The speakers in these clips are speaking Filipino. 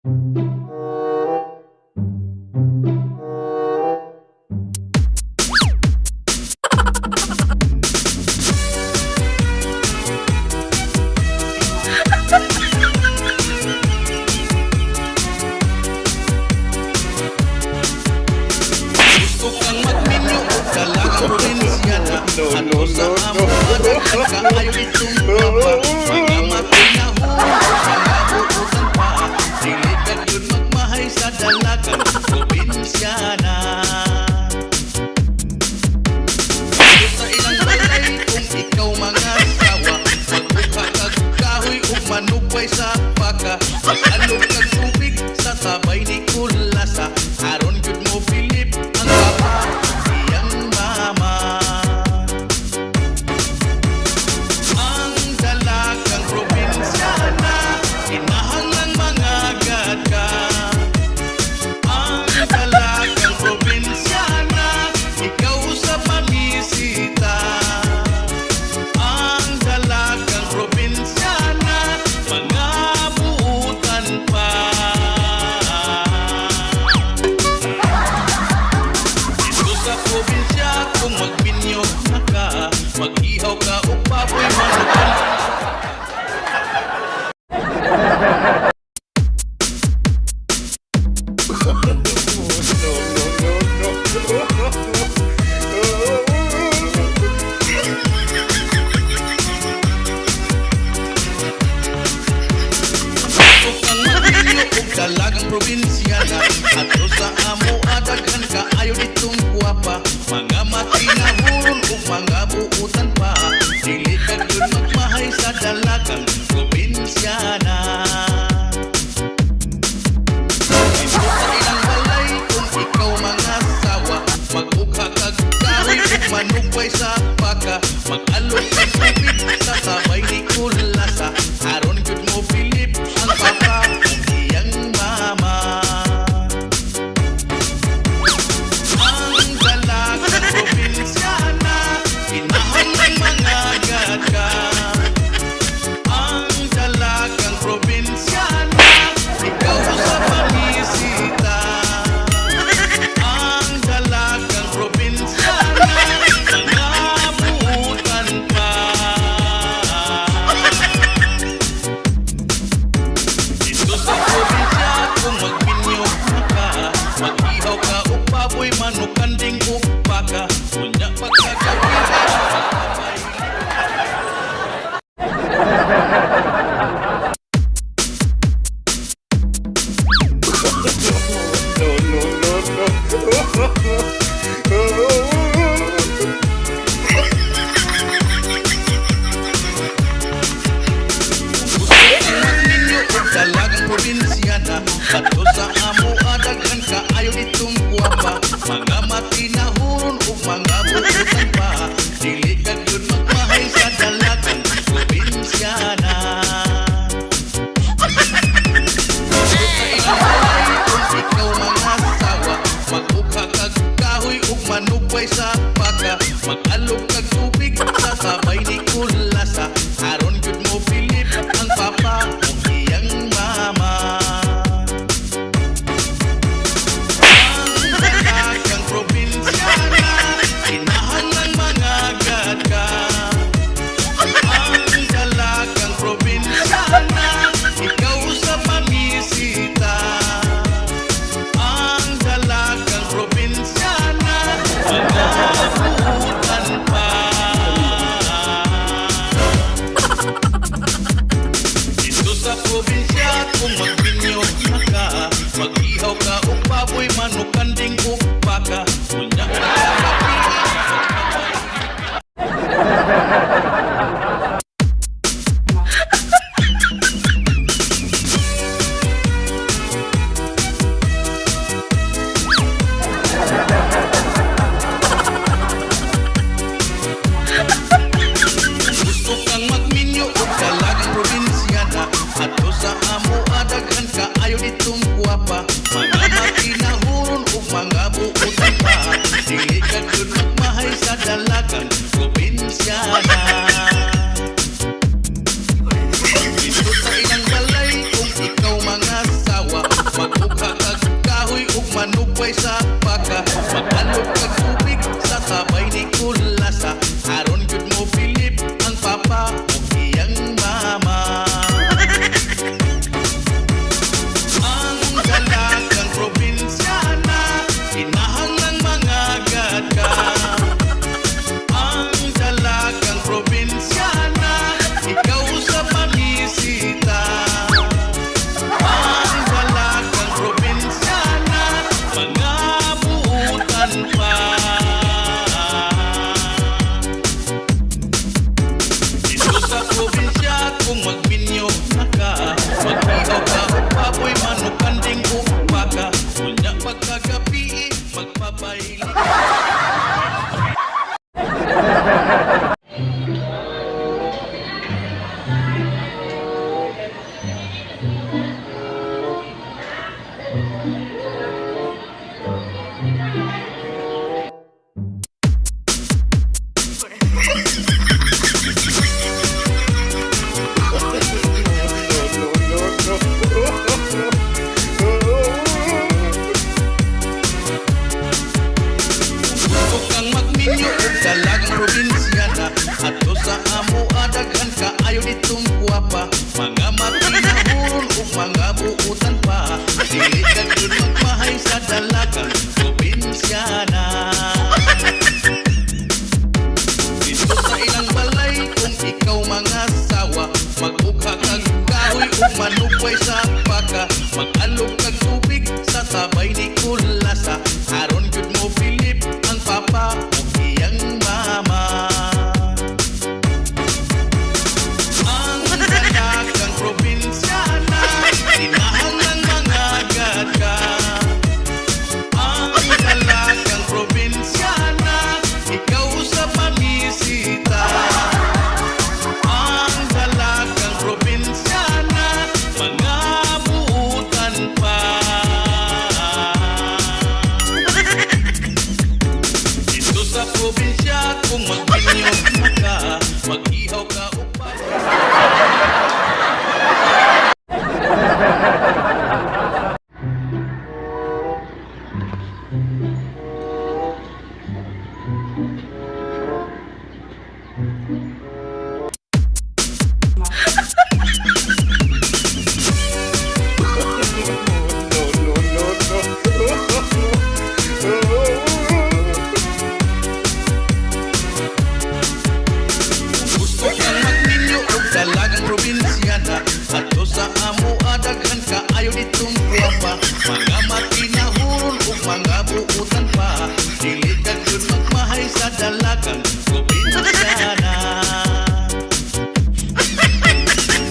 Gusto kang magminyo o dalagang probinsyana. Ato sa amo adaghan kaayo itong papa. Mga matinahon, mga buutan pa. Dili ka yun magmahay sa dalagang probinsyana. Gusto sa ilang balay kung ikaw mga sawa. Magbuka kag kahoy o manupay sa paka. Mag-alog kag tubig sa sabay ni kulasa. Aron yun mo Philip ang papa, iyang mama. Ang dalagang probinsyana, inahangang mga gagka. Ang dalagang probinsyana, ikaw sa mamisita. Ang dalagang probinsyana, mga buutan pa. Dito sa probinsya, kung magminyo na ka, mag-ihaw ka o baboy manukan. Gusto kang magminyo o dalagang probinsyana. Ato sa amo adaghan kaayo ditong guwapa. Mga matinahon o mga buutan pa. Dili ka yun magmahay sa dalagang probinsyana. Dito sa ilang balay kung ikaw mga sawa. Magbuka kag kahoy o manupay sa paka. Mag-alog kag tubig sa sabay ni kulasa. Aron yun mo Philip ang papa, iyang mama. Ang dalagang probinsyana, inahangang mga gagka. Ang dalagang probinsyana, ikaw sa mamisita. Ang dalagang probinsyana, mga buutan pa. Dito sa probinsya, kung magminyo na ka, mag-ihaw ka o baboy manukan ding o baka. Kunya pagkagawin ka, magpapay. Gusto kang magminyo o dalagang probinsyana. Ato sa amo adaghan kaayo ditong guwapa. Mga matinahon o mga buutan pa. Dili ka yun magmahay sa dalagang probinsyana. Gusto sa ilang balay kung ikaw mga sawa. Magbuka kag kahoy o manupay sa paka. Mag-alog kag tubig sa sabay ni kulasa. Aron yun mo Philip ang papa, iyang mama. Ang dalagang probinsyana, inahangang mga gagka. Ang dalagang probinsyana, ikaw sa mamisita. Ang dalagang probinsyana, mga buutan pa. Dito sa probinsya, kung magminyo na ka, mag-ihaw ka o baboy manukan ding o baka. Kunya gusto kang magminyo o dalagang probinsyana. Ato sa amo adaghan kaayo ditong guwapa. Mga matinahon o mga buutan pa. Dili ka yun magmahay sa dalagang probinsyana. Dito sa ilang balay kung ikaw mga sawa. manupay sa paka, mag-alok kag tubig sa sabay ni kulasa. Aron gyud mo Philip ang papa ug iyang mama. Ang dalagang probinsyana, kinahanglang mga gata. Ang dalagang probinsyana, ikaw sa pamisita. Ang dalagang probinsyana, mga buutan pa. Dito sa probinsya, kung magbinyo na ka, mag-ihaw ka o baboy, manok, kanding o baka. Unya pagkagabi, magpapaili ka. Gusto kang magminyo o dalagang probinsyana, ato sa amo adaghan ka ayo ditong guwapa. Mga makinahon o mga buutan pa, dili ka gyud magmahay sa dalagang probinsyana. Dito sa ilang balay, kung ikaw mga sawa, mag-ugha kag kahoy o manupay sa paka, mag-alog kag tubig sa sabay ni kulasa. Aron gyud mo Philip ang papa ug iyang mama. Ang dalagang probinsyana, kinahanglang mga gata. Ang dalagang probinsyana, ikaw sa pamisita. Ang dalagang probinsyana, mga buutan pa. Dito sa probinsya, kung magbinyo ka, mag-ihaw ka o baboy. Gusto kang magninyo o dalagang probinsyana, ato sa amo adaghan ka ayo ditong guwapa. Mga makinahon o mga buutan pa, dili ka gyud magmahay sa dalagang probinsyana.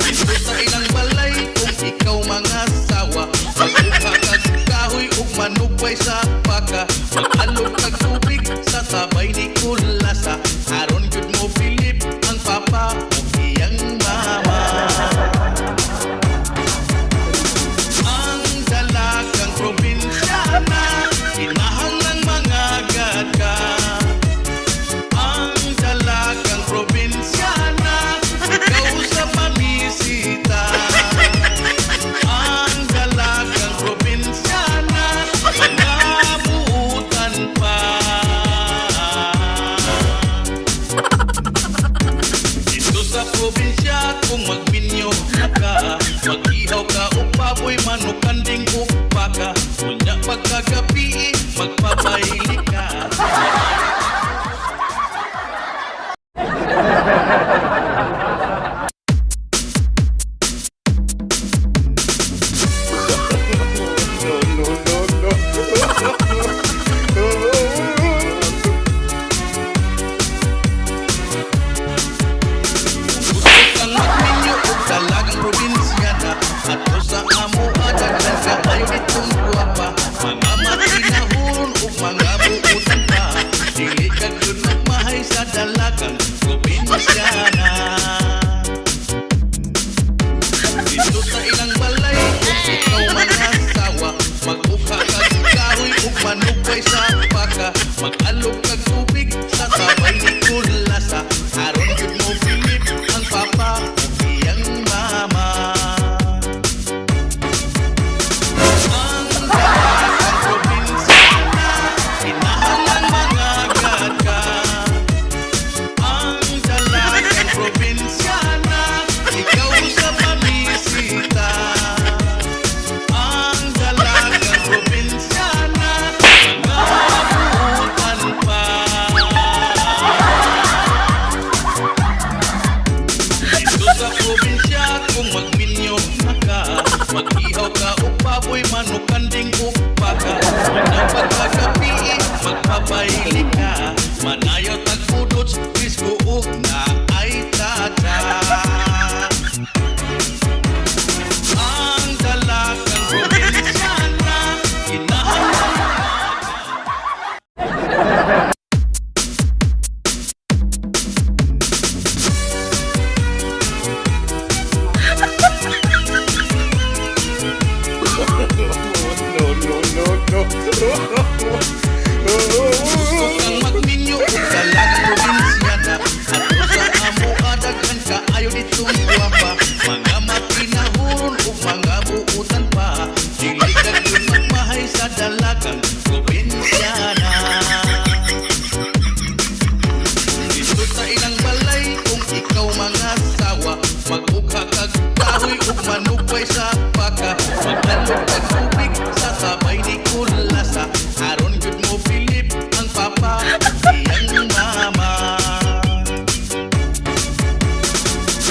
Dito sa ilang balay, kung ikaw mga sawa, mag-ugha kag kahoy ug manupay sa paka, mag-alog kag tubig sa sabay ni kulasa. Aron gyud mo Philip ang papa ug iyang mama. Ang dalagang probinsyana, kinahanglang mga gata. Ang dalagang probinsyana, ikaw sa pamisita. Ang dalagang probinsyana, mga buutan pa. baboy, manok, kanding, ug baka. Mga pagkagabi, magpapaili ka. Manayaw tagpudots, disco ug na ay tata. Ang dalagang probinsyana, kinahanglan. Gusto kang magminyo ug dalagang probinsyana. Ato sa amo adaghan kaayo ditong guwapa. Mga makinahon ug mga buutan pa. Dili ka gyud magmahay sa dalagang probinsyana. Dito sa ilang balay kung ikaw mga sawa, mag-ugha kag kahoy ug manupay sa baka. Maglalog kag tubig sa sabay ni kulasa. Aron gyud mo Philip ang papa iyang mama.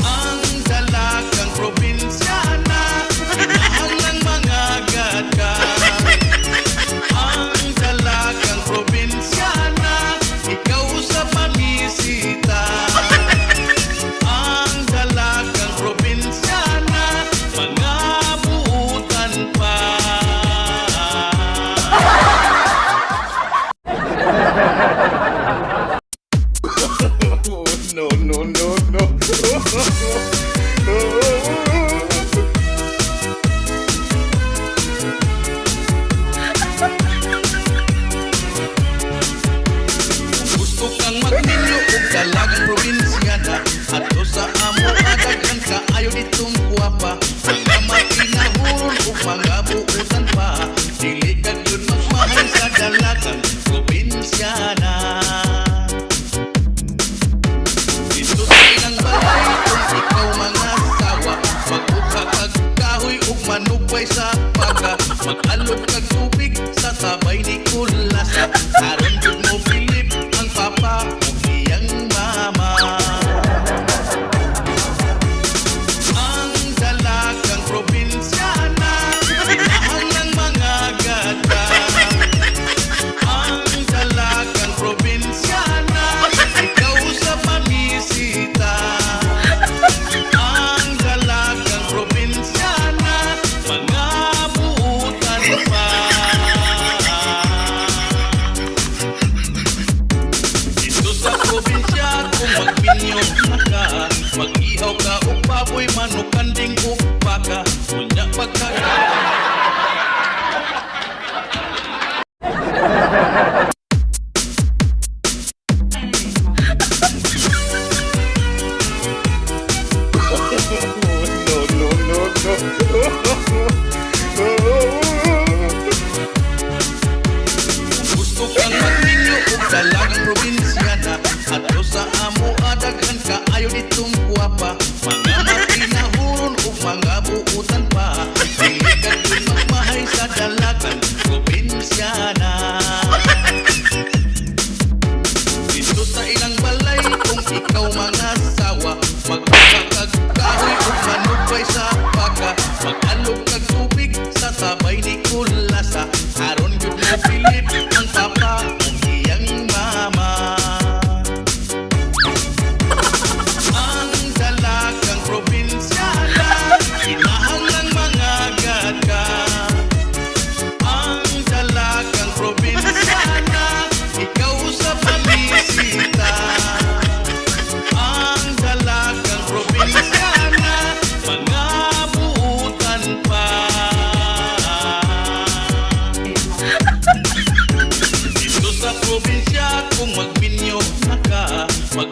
Ang dalagang probinsyana, kinahanglang mga gata. Ang dalagang probinsyana, ikaw sa pamisita. Ang dalagang probinsyana, mga buutan pa. No. Gusto kang magminyo ug dalagang probinsyana. Ato sa amo adaghan kaayo ditong guwapa. Mga makinahon ug mga buutan pa. Dili ka gyud magmahay sa dalagang probinsyana. Dito sa ilang balay kung ikaw mga sawa, mag-ugha kag kahoy ug manupay sa baka. Mag-alog kag tubig sa sabay ni kulasa. Aron gyud mo Philip ang papa ug iyang mama. Ang dalagang probinsyana, kinahanglang mga gata. Ang dalagang probinsyana, ikaw sa pamisita. Ang dalagang probinsyana, mga buutan pa. Dito sa probinsya kung magminyo na ka, mag-ihaw ka ug baboy, manok, kanding ug baka. Unya pagka gusto kang magminyo ug dalagang probinsyana. Ato sa amo adaghan kaayo ditong guwapa. Mga makinahon ug mga buutan pa. Dili ka gyud magmahay sa dalagang probinsyana. Dito sa ilang balay kung ikaw mga sawa, mag-ugha kag kahoy ug manupay sa baka. Mag-alog kag tubig sa sabay ni kulasa. Aron gyud mo Philip ang papa ug iyang mama. Ang dalagang probinsyana, kinahanglang mga gata. Ang dalagang probinsyana, ikaw sa pamisita. Ang dalagang probinsyana, mga buutan pa. Dito sa probinsya kung magminyo na ka, mag